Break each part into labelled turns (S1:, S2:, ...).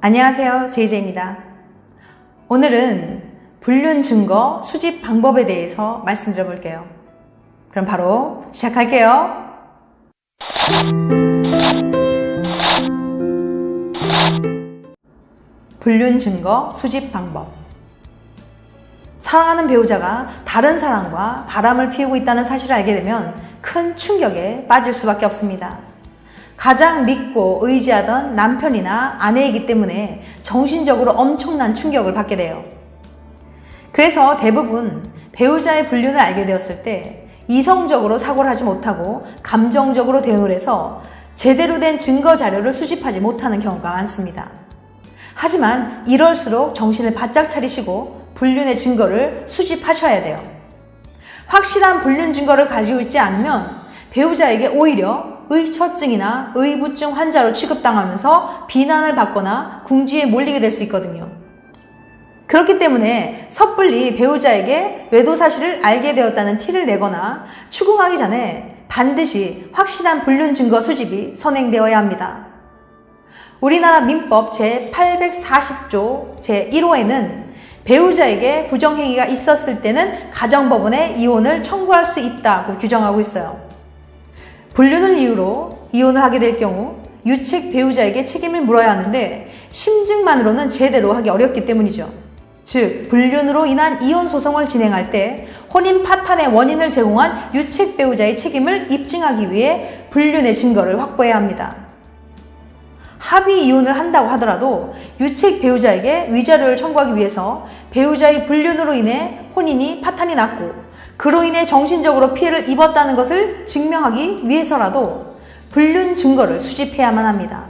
S1: 안녕하세요. 제이제입니다. 오늘은 불륜 증거 수집 방법에 대해서 말씀드려 볼게요. 그럼 바로 시작할게요. 불륜 증거 수집 방법. 사랑하는 배우자가 다른 사람과 바람을 피우고 있다는 사실을 알게 되면 큰 충격에 빠질 수밖에 없습니다. 가장 믿고 의지하던 남편이나 아내이기 때문에 정신적으로 엄청난 충격을 받게 돼요. 그래서 대부분 배우자의 불륜을 알게 되었을 때 이성적으로 사고를 하지 못하고 감정적으로 대응을 해서 제대로 된 증거 자료를 수집하지 못하는 경우가 많습니다. 하지만 이럴수록 정신을 바짝 차리시고 불륜의 증거를 수집하셔야 돼요. 확실한 불륜 증거를 가지고 있지 않으면 배우자에게 오히려 의처증이나 의부증 환자로 취급당하면서 비난을 받거나 궁지에 몰리게 될 수 있거든요. 그렇기 때문에 섣불리 배우자에게 외도 사실을 알게 되었다는 티를 내거나 추궁하기 전에 반드시 확실한 불륜 증거 수집이 선행되어야 합니다. 우리나라 민법 제840조 제1호에는 배우자에게 부정행위가 있었을 때는 가정법원에 이혼을 청구할 수 있다고 규정하고 있어요. 불륜을 이유로 이혼을 하게 될 경우 유책 배우자에게 책임을 물어야 하는데 심증만으로는 제대로 하기 어렵기 때문이죠. 즉, 불륜으로 인한 이혼 소송을 진행할 때 혼인 파탄의 원인을 제공한 유책 배우자의 책임을 입증하기 위해 불륜의 증거를 확보해야 합니다. 합의 이혼을 한다고 하더라도 유책 배우자에게 위자료를 청구하기 위해서 배우자의 불륜으로 인해 혼인이 파탄이 났고 그로 인해 정신적으로 피해를 입었다는 것을 증명하기 위해서라도 불륜 증거를 수집해야만 합니다.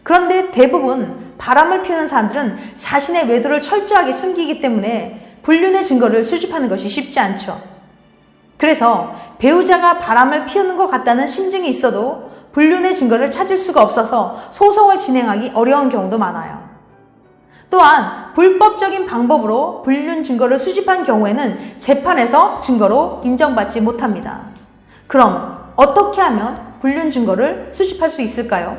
S1: 그런데 대부분 바람을 피우는 사람들은 자신의 외도를 철저하게 숨기기 때문에 불륜의 증거를 수집하는 것이 쉽지 않죠. 그래서 배우자가 바람을 피우는 것 같다는 심증이 있어도 불륜의 증거를 찾을 수가 없어서 소송을 진행하기 어려운 경우도 많아요. 또한 불법적인 방법으로 불륜 증거를 수집한 경우에는 재판에서 증거로 인정받지 못합니다. 그럼 어떻게 하면 불륜 증거를 수집할 수 있을까요?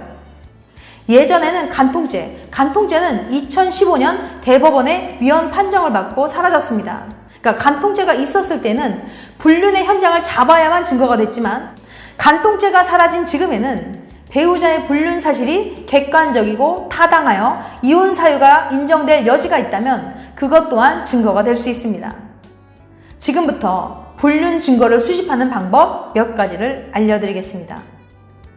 S1: 예전에는 간통죄는 2015년 대법원의 위헌 판정을 받고 사라졌습니다. 그러니까 간통죄가 있었을 때는 불륜의 현장을 잡아야만 증거가 됐지만 간통죄가 사라진 지금에는 배우자의 불륜 사실이 객관적이고 타당하여 이혼 사유가 인정될 여지가 있다면 그것 또한 증거가 될 수 있습니다. 지금부터 불륜 증거를 수집하는 방법 몇 가지를 알려드리겠습니다.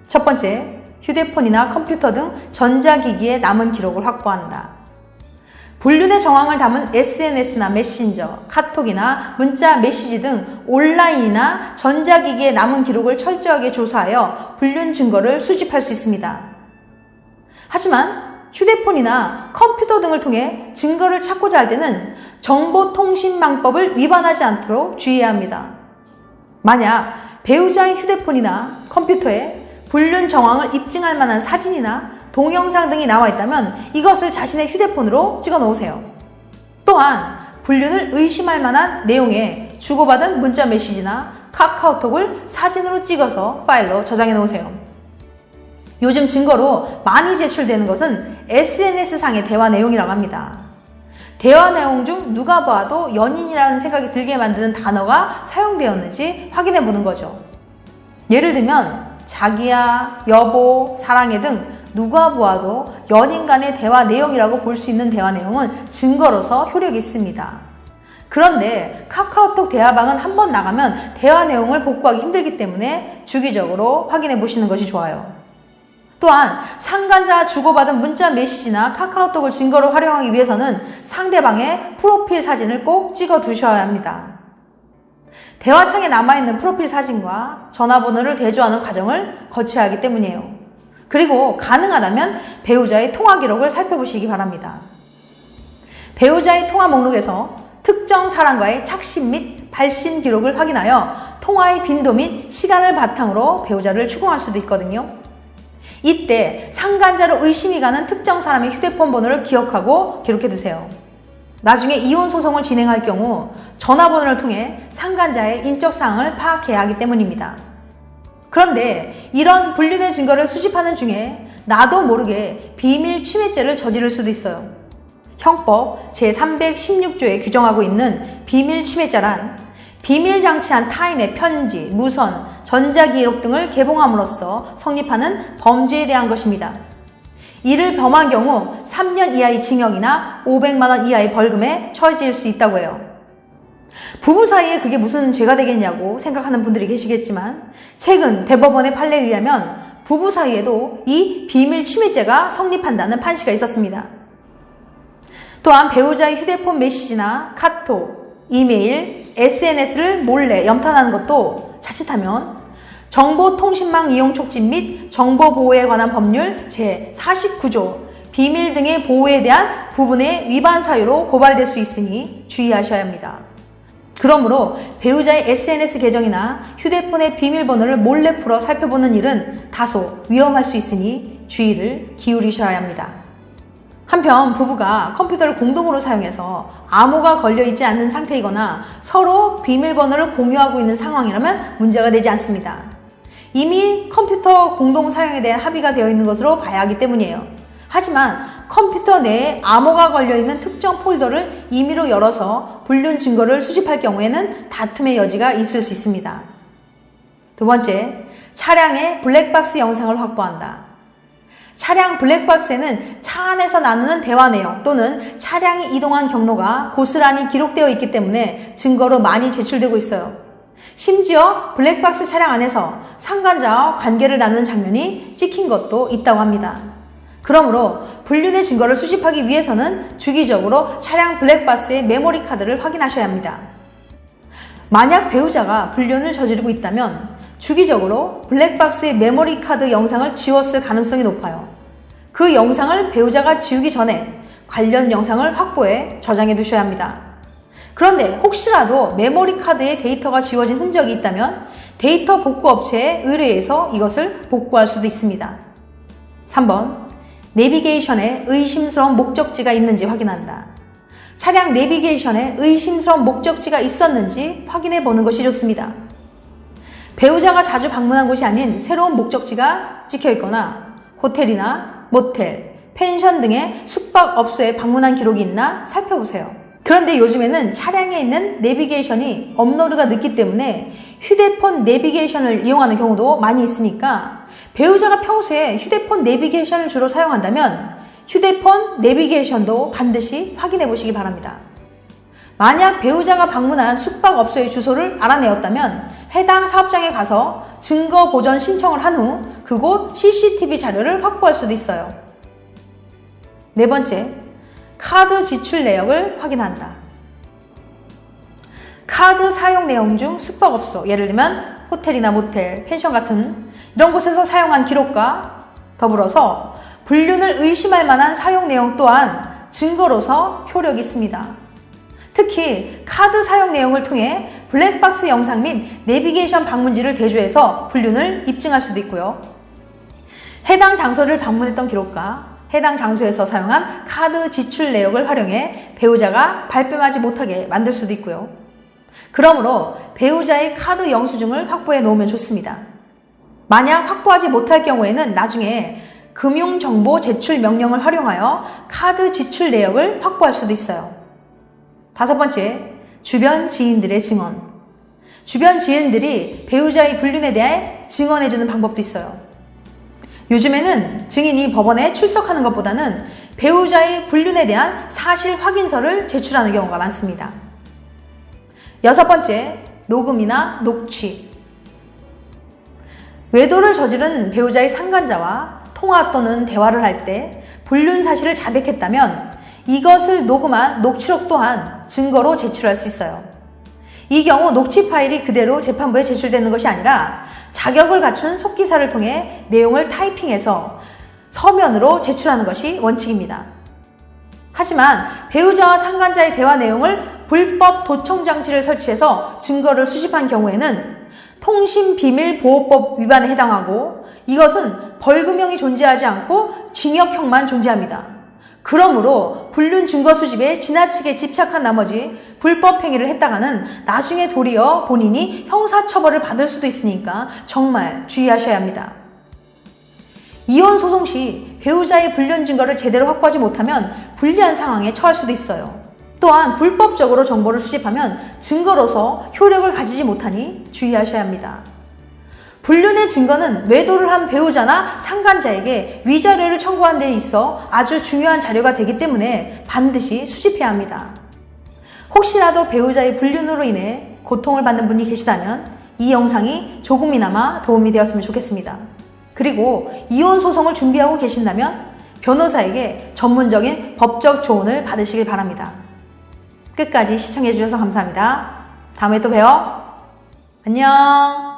S1: 첫 번째, 휴대폰이나 컴퓨터 등 전자기기에 남은 기록을 확보한다. 불륜의 정황을 담은 SNS나 메신저, 카톡이나 문자, 메시지 등 온라인이나 전자기기에 남은 기록을 철저하게 조사하여 불륜 증거를 수집할 수 있습니다. 하지만 휴대폰이나 컴퓨터 등을 통해 증거를 찾고자 할 때는 정보통신망법을 위반하지 않도록 주의해야 합니다. 만약 배우자의 휴대폰이나 컴퓨터에 불륜 정황을 입증할 만한 사진이나 동영상 등이 나와 있다면 이것을 자신의 휴대폰으로 찍어 놓으세요. 또한 불륜을 의심할 만한 내용의 주고받은 문자 메시지나 카카오톡을 사진으로 찍어서 파일로 저장해 놓으세요. 요즘 증거로 많이 제출되는 것은 SNS상의 대화 내용이라고 합니다. 대화 내용 중 누가 봐도 연인이라는 생각이 들게 만드는 단어가 사용되었는지 확인해 보는 거죠. 예를 들면 자기야, 여보, 사랑해 등 누가 보아도 연인 간의 대화 내용이라고 볼 수 있는 대화 내용은 증거로서 효력이 있습니다. 그런데 카카오톡 대화방은 한번 나가면 대화 내용을 복구하기 힘들기 때문에 주기적으로 확인해 보시는 것이 좋아요. 또한 상간자와 주고받은 문자 메시지나 카카오톡을 증거로 활용하기 위해서는 상대방의 프로필 사진을 꼭 찍어 두셔야 합니다. 대화창에 남아있는 프로필 사진과 전화번호를 대조하는 과정을 거쳐야 하기 때문이에요. 그리고 가능하다면 배우자의 통화 기록을 살펴보시기 바랍니다. 배우자의 통화 목록에서 특정 사람과의 착신 및 발신 기록을 확인하여 통화의 빈도 및 시간을 바탕으로 배우자를 추궁할 수도 있거든요. 이때 상간자로 의심이 가는 특정 사람의 휴대폰 번호를 기억하고 기록해 두세요. 나중에 이혼 소송을 진행할 경우 전화번호를 통해 상간자의 인적사항을 파악해야 하기 때문입니다. 그런데 이런 불륜의 증거를 수집하는 중에 나도 모르게 비밀 침해죄를 저지를 수도 있어요. 형법 제316조에 규정하고 있는 비밀 침해죄란 비밀 장치한 타인의 편지, 무선, 전자기록 등을 개봉함으로써 성립하는 범죄에 대한 것입니다. 이를 범한 경우 3년 이하의 징역이나 500만 원 이하의 벌금에 처해질 수 있다고 해요. 부부 사이에 그게 무슨 죄가 되겠냐고 생각하는 분들이 계시겠지만 최근 대법원의 판례에 의하면 부부 사이에도 이 비밀 침해죄가 성립한다는 판시가 있었습니다. 또한 배우자의 휴대폰 메시지나 카톡, 이메일, SNS를 몰래 염탐하는 것도 자칫하면 정보통신망 이용 촉진 및 정보보호에 관한 법률 제49조 비밀 등의 보호에 대한 부분의 위반 사유로 고발될 수 있으니 주의하셔야 합니다. 그러므로 배우자의 SNS 계정이나 휴대폰의 비밀번호를 몰래 풀어 살펴보는 일은 다소 위험할 수 있으니 주의를 기울이셔야 합니다. 한편 부부가 컴퓨터를 공동으로 사용해서 암호가 걸려있지 않는 상태이거나 서로 비밀번호를 공유하고 있는 상황이라면 문제가 되지 않습니다. 이미 컴퓨터 공동 사용에 대한 합의가 되어 있는 것으로 봐야 하기 때문이에요. 하지만 컴퓨터 내에 암호가 걸려있는 특정 폴더를 임의로 열어서 불륜 증거를 수집할 경우에는 다툼의 여지가 있을 수 있습니다. 두 번째, 차량의 블랙박스 영상을 확보한다. 차량 블랙박스에는 차 안에서 나누는 대화 내용 또는 차량이 이동한 경로가 고스란히 기록되어 있기 때문에 증거로 많이 제출되고 있어요. 심지어 블랙박스 차량 안에서 상간자와 관계를 나누는 장면이 찍힌 것도 있다고 합니다. 그러므로 불륜의 증거를 수집하기 위해서는 주기적으로 차량 블랙박스의 메모리 카드를 확인하셔야 합니다. 만약 배우자가 불륜을 저지르고 있다면 주기적으로 블랙박스의 메모리 카드 영상을 지웠을 가능성이 높아요. 그 영상을 배우자가 지우기 전에 관련 영상을 확보해 저장해 두셔야 합니다. 그런데 혹시라도 메모리 카드에 데이터가 지워진 흔적이 있다면 데이터 복구 업체에 의뢰해서 이것을 복구할 수도 있습니다. 3번, 내비게이션에 의심스러운 목적지가 있는지 확인한다. 차량 내비게이션에 의심스러운 목적지가 있었는지 확인해 보는 것이 좋습니다. 배우자가 자주 방문한 곳이 아닌 새로운 목적지가 찍혀 있거나 호텔이나 모텔, 펜션 등의 숙박업소에 방문한 기록이 있나 살펴보세요. 그런데 요즘에는 차량에 있는 내비게이션이 업로드가 늦기 때문에 휴대폰 내비게이션을 이용하는 경우도 많이 있으니까 배우자가 평소에 휴대폰 내비게이션을 주로 사용한다면 휴대폰 내비게이션도 반드시 확인해 보시기 바랍니다. 만약 배우자가 방문한 숙박업소의 주소를 알아내었다면 해당 사업장에 가서 증거 보전 신청을 한 후 그곳 CCTV 자료를 확보할 수도 있어요. 네 번째, 카드 지출 내역을 확인한다. 카드 사용 내용 중 숙박업소, 예를 들면 호텔이나 모텔, 펜션 같은 이런 곳에서 사용한 기록과 더불어서 불륜을 의심할 만한 사용 내용 또한 증거로서 효력이 있습니다. 특히 카드 사용 내용을 통해 블랙박스 영상 및 내비게이션 방문지를 대조해서 불륜을 입증할 수도 있고요. 해당 장소를 방문했던 기록과 해당 장소에서 사용한 카드 지출 내역을 활용해 배우자가 발뺌하지 못하게 만들 수도 있고요. 그러므로 배우자의 카드 영수증을 확보해 놓으면 좋습니다. 만약 확보하지 못할 경우에는 나중에 금융정보 제출 명령을 활용하여 카드 지출 내역을 확보할 수도 있어요. 다섯 번째, 주변 지인들의 증언. 주변 지인들이 배우자의 불륜에 대해 증언해주는 방법도 있어요. 요즘에는 증인이 법원에 출석하는 것보다는 배우자의 불륜에 대한 사실 확인서를 제출하는 경우가 많습니다. 여섯 번째, 녹음이나 녹취. 외도를 저지른 배우자의 상간자와 통화 또는 대화를 할 때 불륜 사실을 자백했다면 이것을 녹음한 녹취록 또한 증거로 제출할 수 있어요. 이 경우 녹취 파일이 그대로 재판부에 제출되는 것이 아니라 자격을 갖춘 속기사를 통해 내용을 타이핑해서 서면으로 제출하는 것이 원칙입니다. 하지만 배우자와 상간자의 대화 내용을 불법 도청 장치를 설치해서 증거를 수집한 경우에는 통신비밀보호법 위반에 해당하고 이것은 벌금형이 존재하지 않고 징역형만 존재합니다. 그러므로 불륜 증거 수집에 지나치게 집착한 나머지 불법 행위를 했다가는 나중에 도리어 본인이 형사처벌을 받을 수도 있으니까 정말 주의하셔야 합니다. 이혼 소송 시 배우자의 불륜 증거를 제대로 확보하지 못하면 불리한 상황에 처할 수도 있어요. 또한 불법적으로 정보를 수집하면 증거로서 효력을 가지지 못하니 주의하셔야 합니다. 불륜의 증거는 외도를 한 배우자나 상간자에게 위자료를 청구한 데 있어 아주 중요한 자료가 되기 때문에 반드시 수집해야 합니다. 혹시라도 배우자의 불륜으로 인해 고통을 받는 분이 계시다면 이 영상이 조금이나마 도움이 되었으면 좋겠습니다. 그리고 이혼 소송을 준비하고 계신다면 변호사에게 전문적인 법적 조언을 받으시길 바랍니다. 끝까지 시청해 주셔서 감사합니다. 다음에 또 봬요. 안녕.